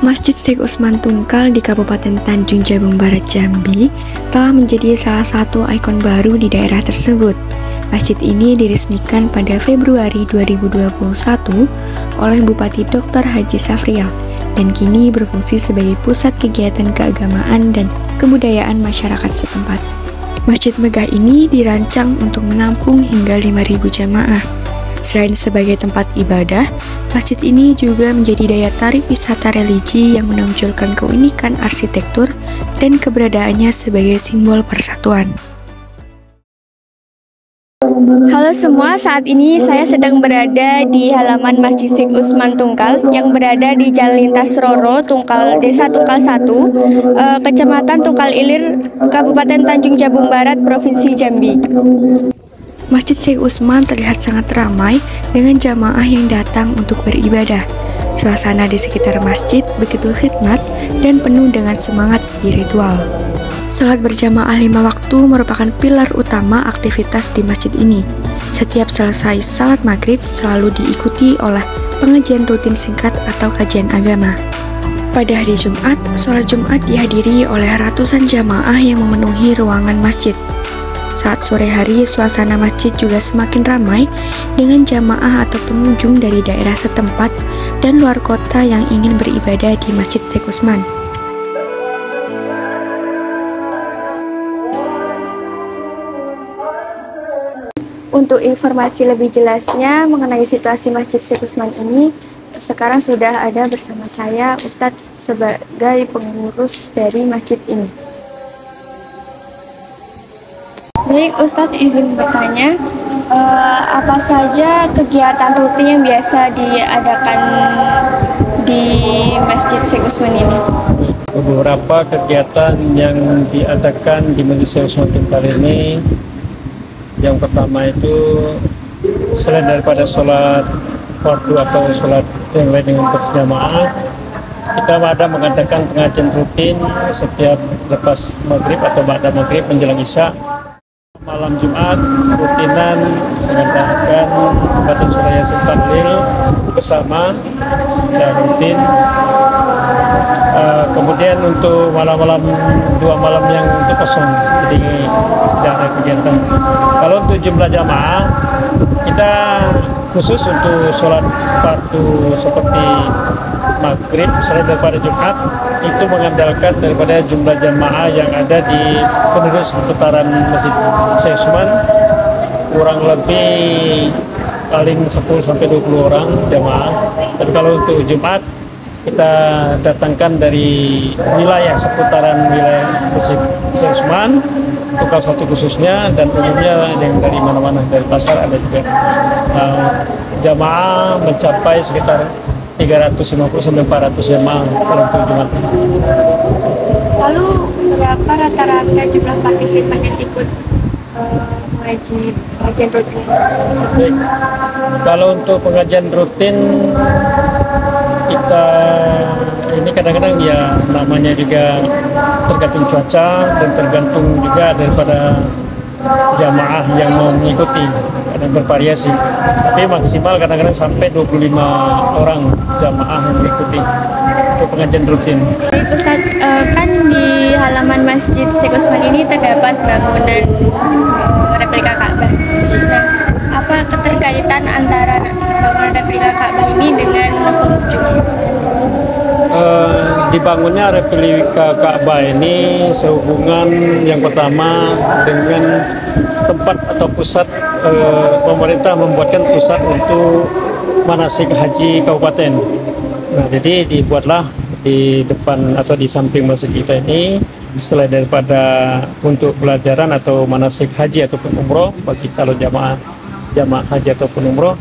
Masjid Syekh Utsman Tungkal di Kabupaten Tanjung Jabung Barat, Jambi telah menjadi salah satu ikon baru di daerah tersebut. Masjid ini diresmikan pada Februari 2021 oleh Bupati Dr. Haji Safrial dan kini berfungsi sebagai pusat kegiatan keagamaan dan kebudayaan masyarakat setempat. Masjid megah ini dirancang untuk menampung hingga 5.000 jamaah. Selain sebagai tempat ibadah, masjid ini juga menjadi daya tarik wisata religi yang menonjolkan keunikan arsitektur dan keberadaannya sebagai simbol persatuan. Halo semua, saat ini saya sedang berada di halaman Masjid Syekh Utsman Tungkal yang berada di Jalan Lintas Roro, Tungkal, Desa Tungkal 1, Kecamatan Tungkal Ilir, Kabupaten Tanjung Jabung Barat, Provinsi Jambi. Masjid Syekh Utsman terlihat sangat ramai dengan jamaah yang datang untuk beribadah. Suasana di sekitar masjid begitu khidmat dan penuh dengan semangat spiritual. Salat berjamaah 5 waktu merupakan pilar utama aktivitas di masjid ini. Setiap selesai salat maghrib selalu diikuti oleh pengajian rutin singkat atau kajian agama. Pada hari Jumat, sholat Jumat dihadiri oleh ratusan jamaah yang memenuhi ruangan masjid. Saat sore hari, suasana masjid juga semakin ramai dengan jamaah atau pengunjung dari daerah setempat dan luar kota yang ingin beribadah di Masjid Syekh Utsman. Untuk informasi lebih jelasnya mengenai situasi Masjid Syekh Utsman ini, sekarang sudah ada bersama saya Ustadz sebagai pengurus dari masjid ini. Baik, Ustadz izin bertanya, apa saja kegiatan rutin yang biasa diadakan di Masjid Syekh Utsman ini? Beberapa kegiatan yang diadakan di Masjid Syekh Utsman Tungkal ini, yang pertama itu selain daripada sholat fardu atau sholat yang lain dengan berjamaah, kita ada mengadakan pengajian rutin setiap lepas maghrib atau ba'da maghrib menjelang isya. Malam Jumat rutinan mengadakan bacaan surah Yasin tahlil bersama secara rutin. Kemudian untuk malam-malam 2 malam yang untuk kosong, jadi tidak ada kegiatan. Kalau untuk jumlah jamaah, kita khusus untuk sholat fardu seperti maghrib selain daripada Jumat itu mengandalkan daripada jumlah jamaah yang ada di penduduk seputaran Masjid Syekh Utsman, kurang lebih paling 10-20 orang jamaah. Tapi kalau untuk Jumat kita datangkan dari wilayah seputaran wilayah Masjid Syekh Utsman, Tungkal 1 khususnya, dan umumnya yang dari mana-mana, dari pasar ada juga. Jamaah mencapai sekitar 350-400 jamaah kalau untuk Jumat. Lalu berapa rata-rata jumlah partisipan yang ikut pengajian rutin? Baik. Kalau untuk pengajian rutin kita ini kadang-kadang ya namanya juga tergantung cuaca dan tergantung juga daripada jamaah yang mau mengikuti, kadang bervariasi, tapi maksimal kadang-kadang sampai 25 orang jamaah yang mengikuti untuk pengajian rutin. Ustadz, kan di halaman Masjid Syekh Utsman ini terdapat bangunan replika Ka'bah. Nah, apa keterkaitan antara bangunan replika Ka'bah ini dengan pengunjung? Dibangunnya replika Ka'bah ini sehubungan yang pertama dengan tempat atau pusat, pemerintah membuatkan pusat untuk manasik haji kabupaten. Nah, jadi dibuatlah di depan atau di samping masjid kita ini, selain daripada untuk pelajaran atau manasik haji ataupun umroh bagi calon jamaah haji ataupun umroh,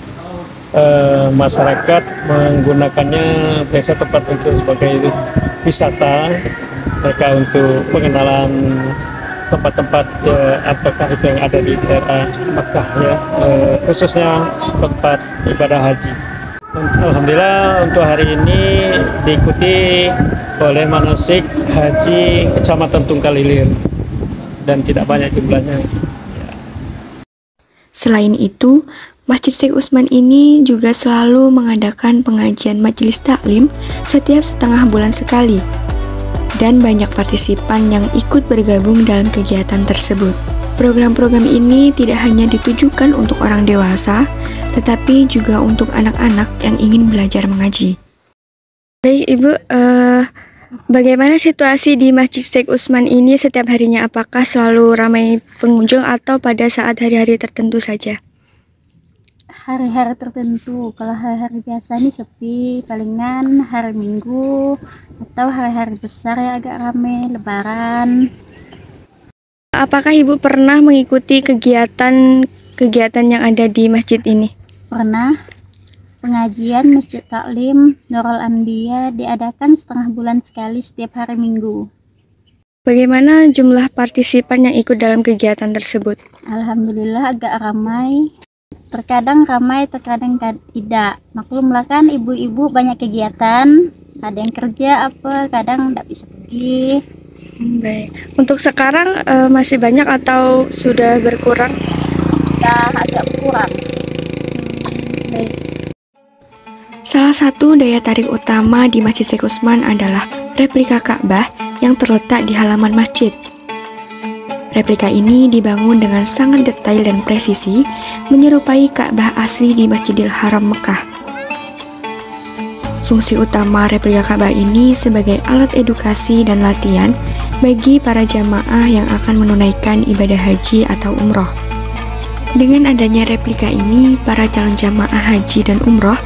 masyarakat menggunakannya biasa tempat untuk sebagai wisata, mereka untuk pengenalan tempat-tempat apakah itu yang ada di daerah Makkah ya, khususnya tempat ibadah haji. Alhamdulillah untuk hari ini diikuti oleh manasik haji Kecamatan Tungkal Ilir dan tidak banyak jumlahnya. Selain itu, Masjid Syekh Utsman ini juga selalu mengadakan pengajian majelis taklim setiap setengah bulan sekali, dan banyak partisipan yang ikut bergabung dalam kegiatan tersebut. Program-program ini tidak hanya ditujukan untuk orang dewasa, tetapi juga untuk anak-anak yang ingin belajar mengaji. Baik Ibu, bagaimana situasi di Masjid Syekh Utsman ini setiap harinya? Apakah selalu ramai pengunjung atau pada saat hari-hari tertentu saja? Hari-hari tertentu, kalau hari-hari biasa ini sepi, palingan hari Minggu atau hari-hari besar ya agak ramai, Lebaran. Apakah Ibu pernah mengikuti kegiatan yang ada di masjid ini? Pernah. Pengajian Masjid Taklim Nurul Anbiya diadakan setengah bulan sekali setiap hari Minggu. Bagaimana jumlah partisipan yang ikut dalam kegiatan tersebut? Alhamdulillah agak ramai. Terkadang ramai, terkadang tidak. Maklumlah kan ibu-ibu banyak kegiatan, ada yang kerja kadang tidak bisa pergi. Baik. Untuk sekarang masih banyak atau sudah berkurang? Sudah agak berkurang. Baik. Salah satu daya tarik utama di Masjid Syekh Utsman adalah replika Ka'bah yang terletak di halaman masjid. Replika ini dibangun dengan sangat detail dan presisi, menyerupai Ka'bah asli di Masjidil Haram Mekah. Fungsi utama replika Ka'bah ini sebagai alat edukasi dan latihan bagi para jamaah yang akan menunaikan ibadah haji atau umroh. Dengan adanya replika ini, para calon jamaah haji dan umroh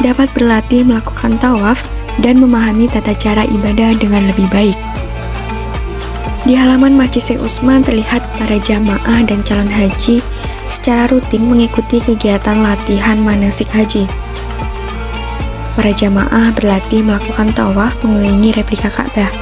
dapat berlatih melakukan tawaf dan memahami tata cara ibadah dengan lebih baik. Di halaman Masjid Syekh Utsman terlihat para jamaah dan calon haji secara rutin mengikuti kegiatan latihan manasik haji. Para jamaah berlatih melakukan tawaf mengelilingi replika Ka'bah.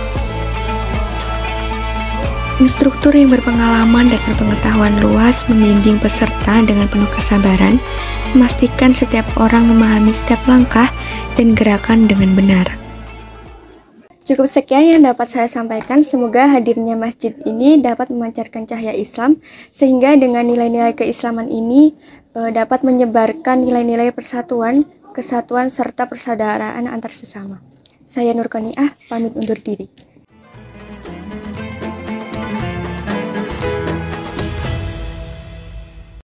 Instruktur yang berpengalaman dan berpengetahuan luas membimbing peserta dengan penuh kesabaran, memastikan setiap orang memahami setiap langkah dan gerakan dengan benar. Cukup sekian yang dapat saya sampaikan. Semoga hadirnya masjid ini dapat memancarkan cahaya Islam, sehingga dengan nilai-nilai keislaman ini dapat menyebarkan nilai-nilai persatuan, kesatuan, serta persaudaraan antar sesama. Saya Nurkoniah, pamit undur diri.